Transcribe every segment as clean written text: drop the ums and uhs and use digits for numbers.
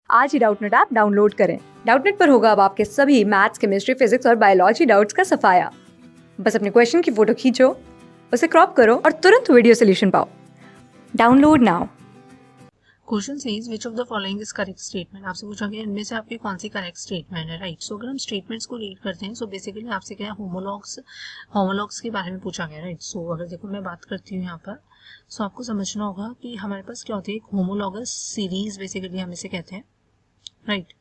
आज ही Doubtnut app download करें। Doubtnut पर होगा अब आपके सभी मैथ्स, केमिस्ट्री, फिजिक्स और बायोलॉजी डाउट्स का सफाया। बस अपने क्वेश्चन की फोटो खींचो, उसे क्रॉप करो और तुरंत वीडियो सोल्यूशन पाओ। Download now. Question says which of the following is correct statement. आपसे पूछा गया इनमें से आपकी कौन सी करेक्ट स्टेटमेंट है, राइट। सो अगर हम स्टेटमेंट्स को रीड करते हैं, सो बेसिकली आपसे क्या है, होमोलॉग्स के बारे में पूछा गया, राइट। सो अगर देखो मैं बात करती हूँ यहाँ पर, सो आपको समझना होगा कि हमारे पास क्या होती है, एक होमोलॉगस सीरीज बेसिकली हम इसे कहते हैं, राइट।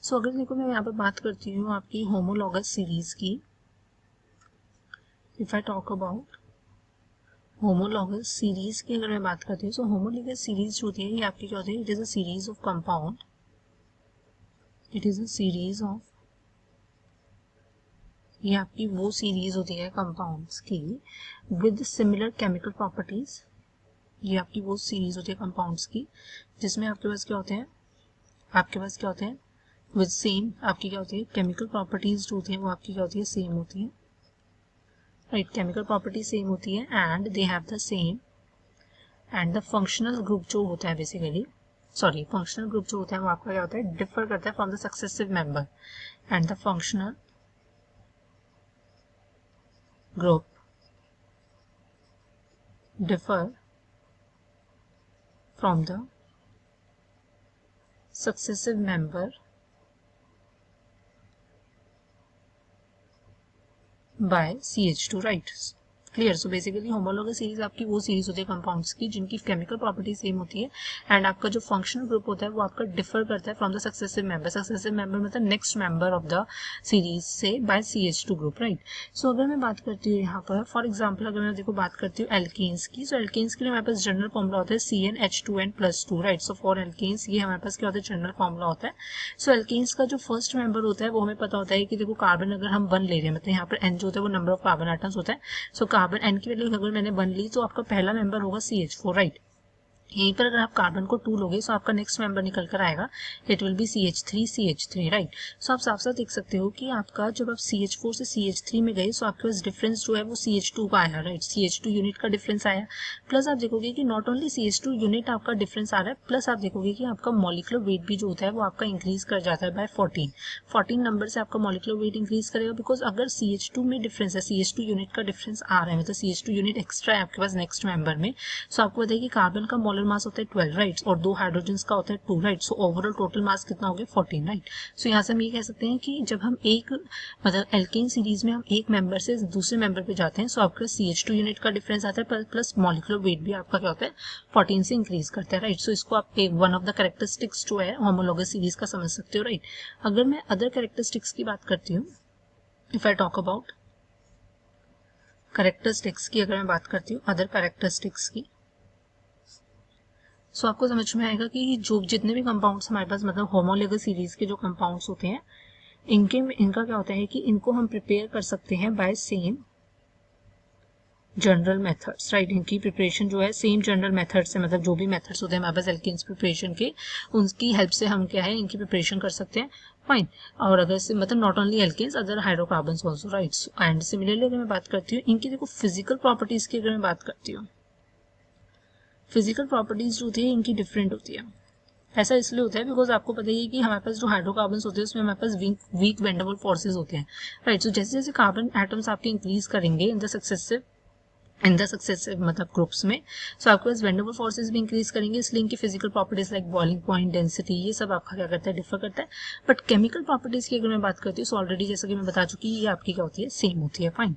सो अगर देखो मैं यहाँ पर बात करती हूँ आपकी होमोलॉगस सीरीज की, if I talk about homologous series की अगर मैं बात करती हूँ, सो होमोलॉगस सीरीज जो होती है ये आपकी क्या होती है, it is a series of compound, it is a series of, ये आपकी वो सीरीज होती है कंपाउंड्स की विद सिमिलर केमिकल प्रॉपर्टीज। ये आपकी वो सीरीज होती है कंपाउंड्स की जिसमें आपके पास क्या होते हैं, विद सेम आपकी क्या होती है, केमिकल प्रॉपर्टीज जो होती है वो आपकी क्या होती है, सेम होती है, राइट। केमिकल प्रॉपर्टीज सेम होती है and they have the same, and the functional group जो होता है बेसिकली, फंक्शनल ग्रुप जो होता है वो आपका क्या होता है, डिफर करता है from the successive member, and the functional group differ from the successive member by CH2, right. Clear. So basically homologous series आपकी वो सीरीज होती है कंपाउंड्स की जिनकी केमिकल प्रॉपर्टी सेम होती है एंड आपका जो फंक्शनल ग्रुप होता है वो आपका डिफर करता है फ्रॉम द सक्सेसिव मेंबर मतलब next member of the series से बाय CH2 ग्रुप, राइट। सो अगर मैं बात करती हूँ यहाँ पर फॉर एग्जाम्पल, अगर मैं देखो बात करती हूँ एल्केन्स की, सो एल्केन्स के लिए हमारे पास जनरल फॉर्मुला होता है CnH2n+2, right. So for alkanes ये हमारे पास क्या होता है, जनरल फॉर्मुला होता है। सो एल्केन्स का जो फर्स्ट मेंबर होता है वो हमें पता होता है कि देखो कार्बन अगर हम 1 ले रहे हैं, मतलब यहाँ पर n जो होता है वो नंबर ऑफ कार्बन एटम्स होता है। सो कार्बन n की वैल्यू अगर मैंने 1 ली तो आपका पहला मेंबर होगा CH4, राइट। यहीं पर अगर आप कार्बन को 2 लोगे तो आपका नेक्स्ट मेंबर निकल कर आएगा, it will be CH3, right. So आप साफ साफ देख सकते हो कि आपका जब आप CH4 से CH3 में गए तो आपके पास डिफरेंस जो है वो CH2 का आया, राइट। CH2 यूनिट का डिफरेंस आया, प्लस आप देखोगे कि नॉट ओनली CH2 यूनिट आपका डिफरेंस आ रहा है, प्लस आप देखोगे कि आपका मॉलिक्यूलर वेट भी जो होता है वो आपका इंक्रीज कर जाता है बाय 14 नंबर से आपका मॉलिक्यूलर वेट इंक्रीज करेगा, बिकॉज अगर CH2 में डिफरेंस है, CH2 यूनिट का डिफरेंस आ रहा है, मतलब CH2 यूनिट एक्स्ट्रा है आपके पास नेक्स्ट मेंबर में। सो आपको बताइए कि कार्बन का मोलर मास होता है 12, राइट, और 2 हाइड्रोजन का होता है 2, right. So overall total mass कितना हो गया, 14, राइट। सो यहाँ से हम ये कह सकते हैं कि जब हम एक मतलब एल्केन सीरीज में हम एक मेंबर से दूसरे मेंबर पे जाते हैं, सो आपका CH2 यूनिट का डिफरेंस आता है, प्लस मॉलिक्यूलर वेट भी आपका क्या होता है, 14 से इंक्रीज करता है, राइट। सो इसको आप वन ऑफ द कैरेक्टरिस्टिक्स जो है होमोलॉगस सीरीज का समझ सकते हो, राइट। अगर मैं अदर कैरेक्टरिस्टिक्स की बात करती हूँ, if I talk about characteristics की, अगर मैं बात करती हूँ अदर कैरेक्टरिस्टिक्स की, सो आपको समझ में आएगा कि जो जितने भी कंपाउंड्स हमारे पास मतलब होमोलॉगस सीरीज के जो कंपाउंड्स होते हैं इनका क्या होता है कि इनको हम प्रिपेयर कर सकते हैं by same general methods, right. इनकी प्रिपरेशन जो है सेम जनरल मेथड से, मतलब जो भी मेथड्स होते हैं हमारे पास एल्केन्स प्रिपरेशन के, उनकी हेल्प से हम क्या है इनकी प्रिपरेशन कर सकते हैं, फाइन। और अगर से मतलब not only alkanes, other hydrocarbons also, right. And similarly अगर मैं बात करती हूँ इनकी देखो फिजिकल प्रॉपर्टीज की, अगर मैं बात करती हूँ फिजिकल प्रॉपर्टीज जो होती है इनकी डिफरेंट होती है। ऐसा इसलिए होता है बिकॉज आपको पता ही है कि हमारे पास जो हाइड्रोकार्बन्स होते हैं उसमें हमारे पास वीक वेंडेबल फोर्सेज होते हैं, राइट। सो जैसे जैसे कार्बन एटम्स आपके इंक्रीज करेंगे इन द सक्सेसिव मतलब ग्रुप्स में, सो आपके पास वेंडेबल फोर्सेज भी इंक्रीज करेंगे, इसलिए इनकी physical properties like boiling point, density, ये सब आपका क्या करता है, डिफर करता है। बट केमिकल प्रॉपर्टीज की अगर मैं बात करती हूँ, सो ऑलरेडी जैसा कि मैं बता चुकी ये आपकी क्या होती है, सेम होती है, फाइन।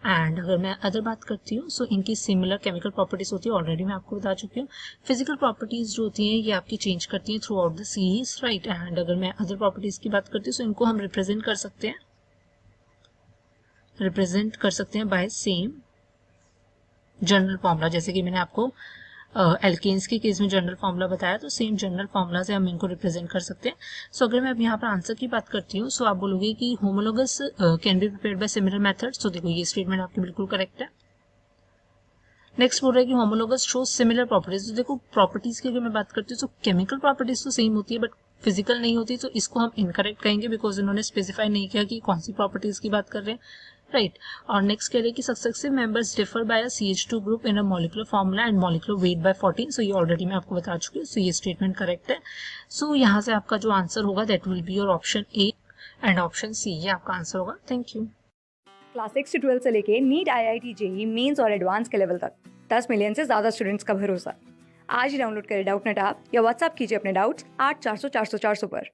एंड अगर मैं अदर बात करती हूँ, सो इनकी सिमिलर केमिकल प्रॉपर्टीज होती है, ऑलरेडी मैं आपको बता चुकी हूँ। फिजिकल प्रॉपर्टीज जो होती हैं ये आपकी चेंज करती हैं through out the series, right. And अगर मैं अदर प्रॉपर्टीज की बात करती हूँ, सो इनको हम रिप्रेजेंट कर सकते हैं बाय सेम जनरल फॉर्मूला, जैसे कि मैंने आपको एल्केन्स के केस में जनरल फॉर्मूला बताया, तो सेम जनरल फॉर्मूला से हम इनको रिप्रेजेंट कर सकते हैं। सो अगर मैं अब यहाँ पर आंसर की बात करती हूँ, सो आप बोलोगे कि homologous can be prepared by similar methods, तो देखो ये स्टेटमेंट आपकी बिल्कुल करेक्ट है। नेक्स्ट बोल रहा है कि होमोलॉगस शो सिमिलर प्रॉपर्टीज, तो देखो प्रॉपर्टीज की अगर मैं बात करती हूँ तो केमिकल प्रॉपर्टीज तो सेम होती है बट फिजिकल नहीं होती, तो इसको हम इनकरेक्ट कहेंगे बिकॉज इन्होंने स्पेसिफाई नहीं किया कि कौन सी प्रॉपर्टीज की बात कर रहे हैं, राइट। और नेक्स्ट कह रहे हैं कि successive members differ by a CH2 group in a molecular formula and molecular weight by 14। सो ये ऑलरेडी मैं आपको बता चुकी हूँ, सो ये स्टेटमेंट करेक्ट है। सो यहाँ से आपका जो आंसर होगा that will be your option A and option C, ये आपका आंसर होगा। Thank you. क्लास 6 से 12 से लेके नीट, IIT, JEE मेंस और एडवांस के लेवल तक 10 मिलियन से ज़्यादा स्टूडेंट्स का भरोसा। आज ही डाउनलोड करें डाउटनेट ऐप या व्हाट्सएप कीजिए अपने डाउट्स 8400 400 400 पर।